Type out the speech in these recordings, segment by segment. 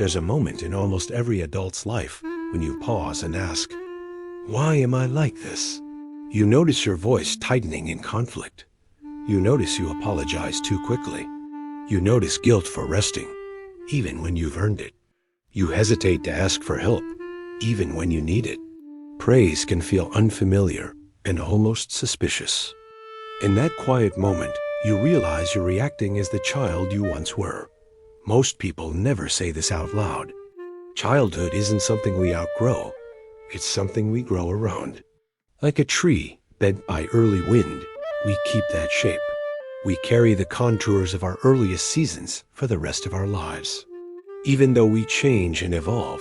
There's a moment in almost every adult's life when you pause and ask, why am I like this? You notice your voice tightening in conflict. You notice you apologize too quickly. You notice guilt for resting, even when you've earned it. You hesitate to ask for help, even when you need it. Praise can feel unfamiliar and almost suspicious. In that quiet moment, you realize you're reacting as the child you once were. Most people never say this out loud. Childhood isn't something we outgrow. It's something we grow around. Like a tree bent by early wind, we keep that shape. We carry the contours of our earliest seasons for the rest of our lives. Even though we change and evolve,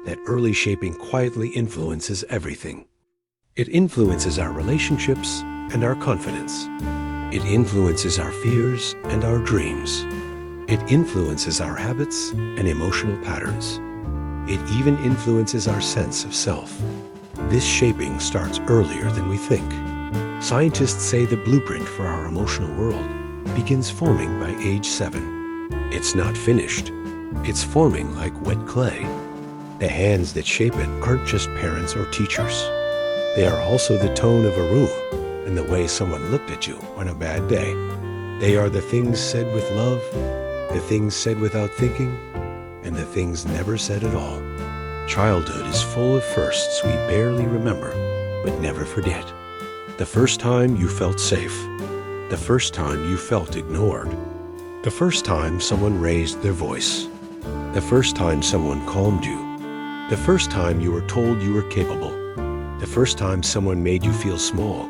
that early shaping quietly influences everything. It influences our relationships and our confidence. It influences our fears and our dreams. It influences our habits and emotional patterns. It even influences our sense of self. This shaping starts earlier than we think. Scientists say the blueprint for our emotional world begins forming by age 7. It's not finished. It's forming like wet clay. The hands that shape it aren't just parents or teachers. They are also the tone of a room and the way someone looked at you on a bad day. They are the things said with love, the things said without thinking, and the things never said at all. Childhood is full of firsts we barely remember, but never forget. The first time you felt safe. The first time you felt ignored. The first time someone raised their voice. The first time someone calmed you. The first time you were told you were capable. The first time someone made you feel small.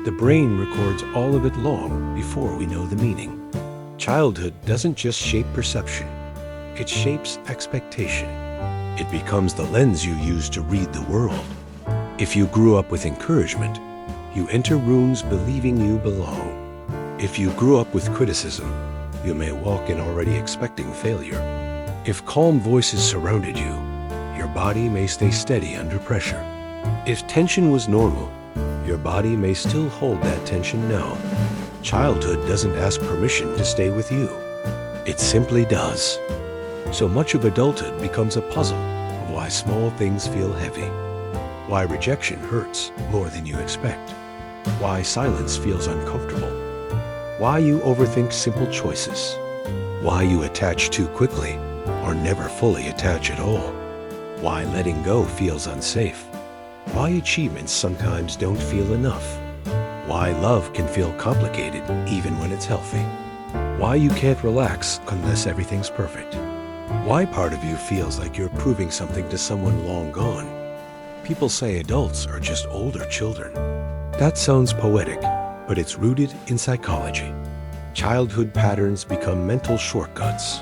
The brain records all of it long before we know the meaning. Childhood doesn't just shape perception. It shapes expectation. It becomes the lens you use to read the world. If you grew up with encouragement, you enter rooms believing you belong. If you grew up with criticism, you may walk in already expecting failure. If calm voices surrounded you, your body may stay steady under pressure. If tension was normal, your body may still hold that tension now. Childhood doesn't ask permission to stay with you. It simply does. So much of adulthood becomes a puzzle of why small things feel heavy, why rejection hurts more than you expect, why silence feels uncomfortable, why you overthink simple choices, why you attach too quickly or never fully attach at all, why letting go feels unsafe, why achievements sometimes don't feel enough, why love can feel complicated even when it's healthy, why you can't relax unless everything's perfect, why part of you feels like you're proving something to someone long gone. People say adults are just older children. That sounds poetic, but it's rooted in psychology. Childhood patterns become mental shortcuts.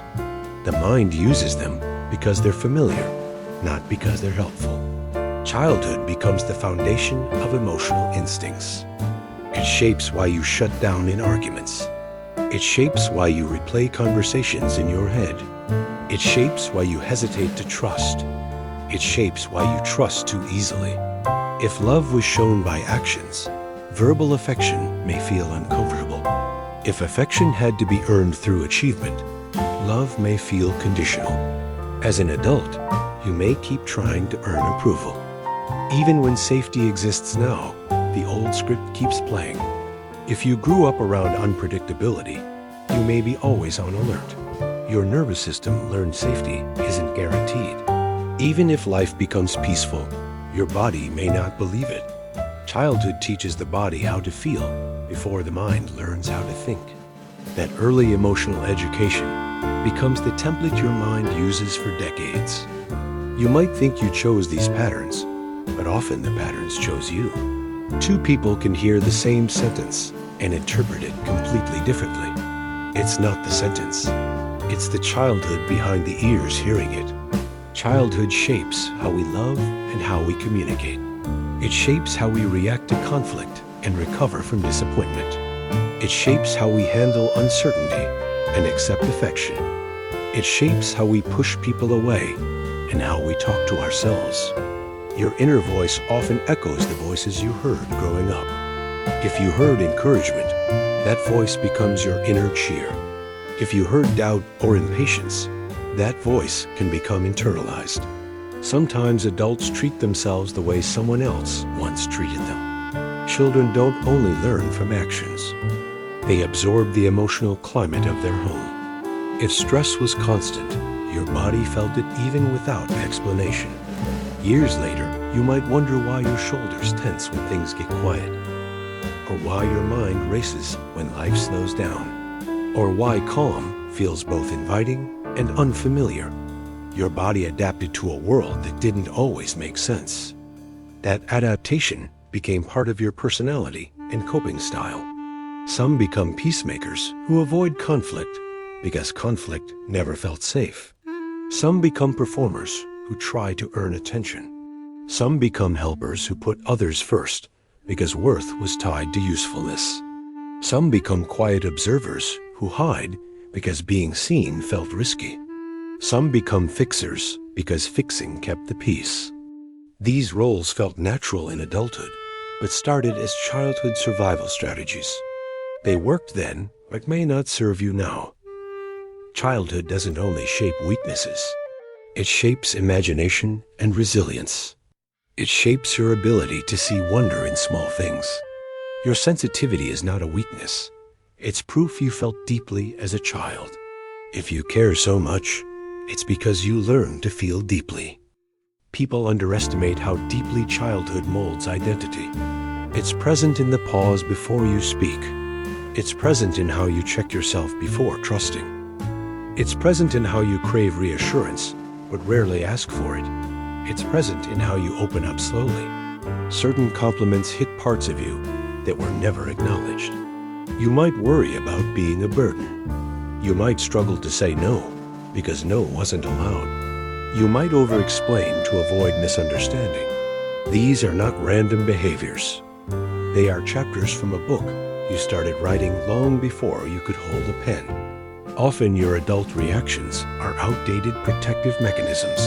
The mind uses them because they're familiar, not because they're helpful. Childhood becomes the foundation of emotional instincts. It shapes why you shut down in arguments. It shapes why you replay conversations in your head. It shapes why you hesitate to trust. It shapes why you trust too easily. If love was shown by actions, verbal affection may feel uncomfortable. If affection had to be earned through achievement, love may feel conditional. As an adult, you may keep trying to earn approval. Even when safety exists now, the old script keeps playing. If you grew up around unpredictability, you may be always on alert. Your nervous system learned safety isn't guaranteed. Even if life becomes peaceful, your body may not believe it. Childhood teaches the body how to feel before the mind learns how to think. That early emotional education becomes the template your mind uses for decades. You might think you chose these patterns, but often the patterns chose you. Two people can hear the same sentence and interpret it completely differently. It's not the sentence. It's the childhood behind the ears hearing it. Childhood shapes how we love and how we communicate. It shapes how we react to conflict and recover from disappointment. It shapes how we handle uncertainty and accept affection. It shapes how we push people away and how we talk to ourselves. Your inner voice often echoes the voices you heard growing up. If you heard encouragement, that voice becomes your inner cheer. If you heard doubt or impatience, that voice can become internalized. Sometimes adults treat themselves the way someone else once treated them. Children don't only learn from actions. They absorb the emotional climate of their home. If stress was constant, your body felt it even without explanation. Years later, you might wonder why your shoulders tense when things get quiet, or why your mind races when life slows down, or why calm feels both inviting and unfamiliar. Your body adapted to a world that didn't always make sense. That adaptation became part of your personality and coping style. Some become peacemakers who avoid conflict because conflict never felt safe. Some become performers who try to earn attention. Some become helpers who put others first because worth was tied to usefulness. Some become quiet observers who hide because being seen felt risky. Some become fixers because fixing kept the peace. These roles felt natural in adulthood, but started as childhood survival strategies. They worked then, but may not serve you now. Childhood doesn't only shape weaknesses. It shapes imagination and resilience. It shapes your ability to see wonder in small things. Your sensitivity is not a weakness. It's proof you felt deeply as a child. If you care so much, it's because you learned to feel deeply. People underestimate how deeply childhood molds identity. It's present in the pause before you speak. It's present in how you check yourself before trusting. It's present in how you crave reassurance, but rarely ask for it. It's present in how you open up slowly. Certain compliments hit parts of you that were never acknowledged. You might worry about being a burden. You might struggle to say no because no wasn't allowed. You might over-explain to avoid misunderstanding. These are not random behaviors. They are chapters from a book you started writing long before you could hold a pen. Often your adult reactions are outdated protective mechanisms.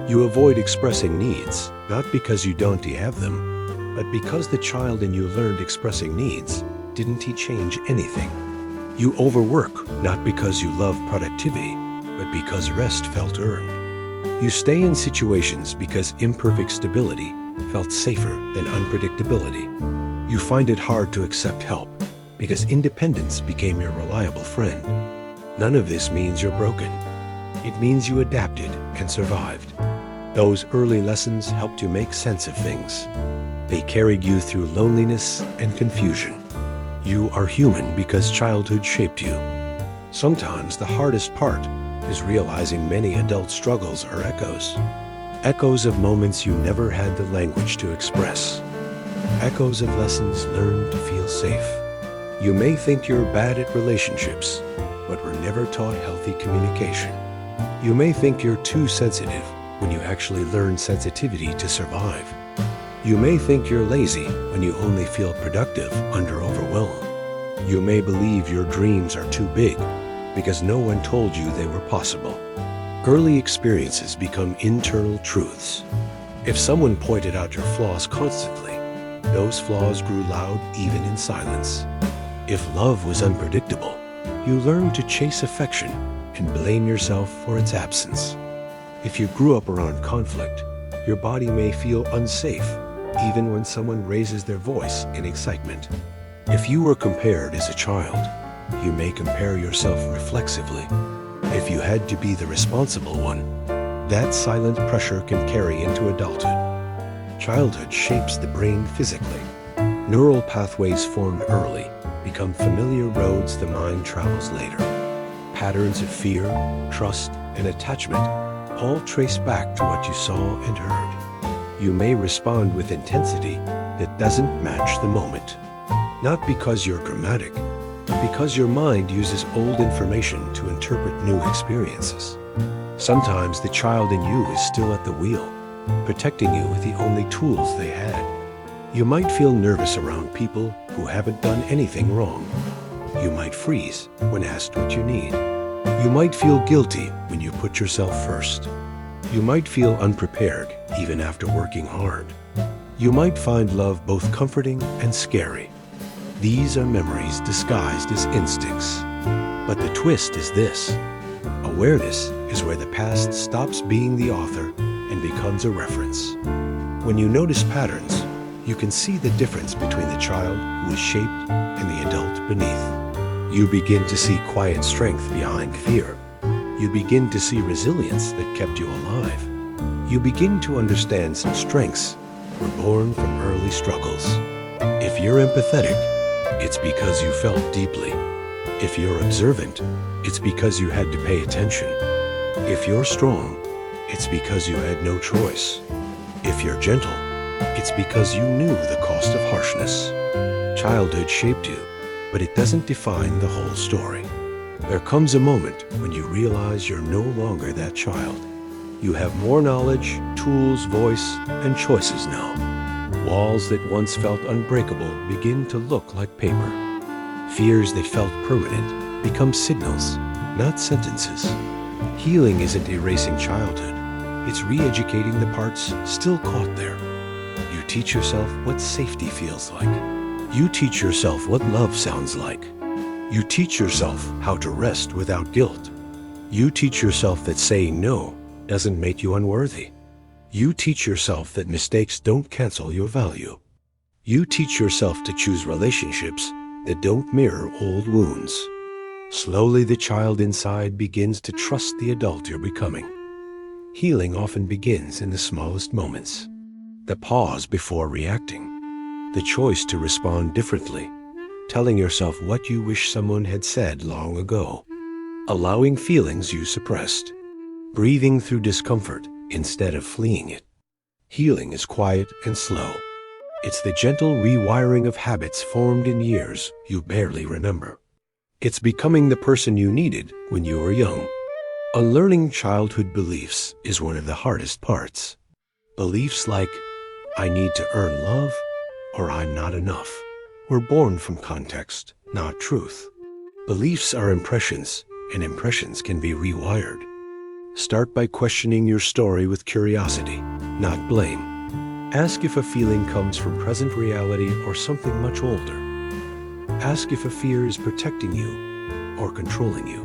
You avoid expressing needs, not because you don't have them, but because the child in you learned expressing needs didn't change anything. You overwork, not because you love productivity, but because rest felt earned. You stay in situations because imperfect stability felt safer than unpredictability. You find it hard to accept help because independence became your reliable friend. None of this means you're broken. It means you adapted and survived. Those early lessons helped you make sense of things. They carried you through loneliness and confusion. You are human because childhood shaped you. Sometimes the hardest part is realizing many adult struggles are echoes. Echoes of moments you never had the language to express. Echoes of lessons learned to feel safe. You may think you're bad at relationships, but were never taught healthy communication. You may think you're too sensitive when you actually learned sensitivity to survive. You may think you're lazy when you only feel productive under overwhelm. You may believe your dreams are too big because no one told you they were possible. Early experiences become internal truths. If someone pointed out your flaws constantly, those flaws grew loud even in silence. If love was unpredictable, you learned to chase affection and blame yourself for its absence. If you grew up around conflict, your body may feel unsafe even when someone raises their voice in excitement. If you were compared as a child, you may compare yourself reflexively. If you had to be the responsible one, that silent pressure can carry into adulthood. Childhood shapes the brain physically. Neural pathways formed early become familiar roads the mind travels later. Patterns of fear, trust, and attachment all trace back to what you saw and heard. You may respond with intensity that doesn't match the moment. Not because you're dramatic, but because your mind uses old information to interpret new experiences. Sometimes the child in you is still at the wheel, protecting you with the only tools they had. You might feel nervous around people who haven't done anything wrong. You might freeze when asked what you need. You might feel guilty when you put yourself first. You might feel unprepared even after working hard. You might find love both comforting and scary. These are memories disguised as instincts. But the twist is this: awareness is where the past stops being the author and becomes a reference. When you notice patterns, you can see the difference between the child who is shaped and the adult beneath. You begin to see quiet strength behind fear. You begin to see resilience that kept you alive. You begin to understand some strengths were born from early struggles. If you're empathetic, it's because you felt deeply. If you're observant, it's because you had to pay attention. If you're strong, it's because you had no choice. If you're gentle, it's because you knew the cost of harshness. Childhood shaped you, but it doesn't define the whole story. There comes a moment when you realize you're no longer that child. You have more knowledge, tools, voice, and choices now. Walls that once felt unbreakable begin to look like paper. Fears that felt permanent become signals, not sentences. Healing isn't erasing childhood. It's re-educating the parts still caught there. You teach yourself what safety feels like. You teach yourself what love sounds like. You teach yourself how to rest without guilt. You teach yourself that saying no doesn't make you unworthy. You teach yourself that mistakes don't cancel your value. You teach yourself to choose relationships that don't mirror old wounds. Slowly, the child inside begins to trust the adult you're becoming. Healing often begins in the smallest moments. The pause before reacting. The choice to respond differently. Telling yourself what you wish someone had said long ago. Allowing feelings you suppressed. Breathing through discomfort instead of fleeing it. Healing is quiet and slow. It's the gentle rewiring of habits formed in years you barely remember. It's becoming the person you needed when you were young. Unlearning childhood beliefs is one of the hardest parts. Beliefs like, I need to earn love, or I'm not enough, were born from context, not truth. Beliefs are impressions, and impressions can be rewired. Start by questioning your story with curiosity, not blame. Ask if a feeling comes from present reality or something much older. Ask if a fear is protecting you or controlling you.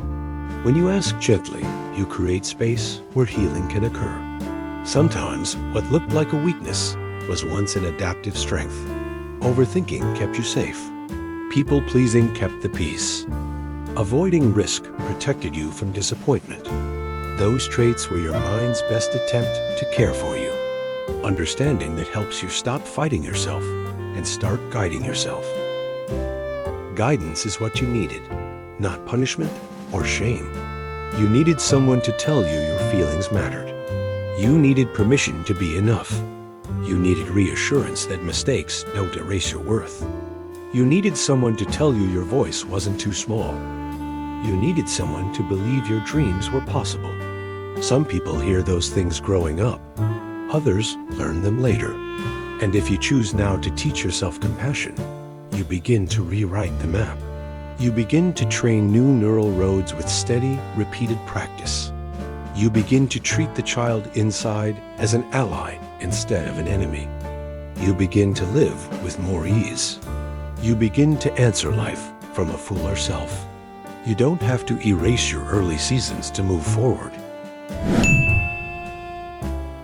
When you ask gently, you create space where healing can occur. Sometimes what looked like a weakness was once an adaptive strength. Overthinking kept you safe. People-pleasing kept the peace. Avoiding risk protected you from disappointment. Those traits were your mind's best attempt to care for you. Understanding that helps you stop fighting yourself and start guiding yourself. Guidance is what you needed, not punishment or shame. You needed someone to tell you your feelings mattered. You needed permission to be enough. You needed reassurance that mistakes don't erase your worth. You needed someone to tell you your voice wasn't too small. You needed someone to believe your dreams were possible. Some people hear those things growing up. Others learn them later. And if you choose now to teach yourself compassion, you begin to rewrite the map. You begin to train new neural roads with steady, repeated practice. You begin to treat the child inside as an ally instead of an enemy. You begin to live with more ease. You begin to answer life from a fuller self. You don't have to erase your early seasons to move forward.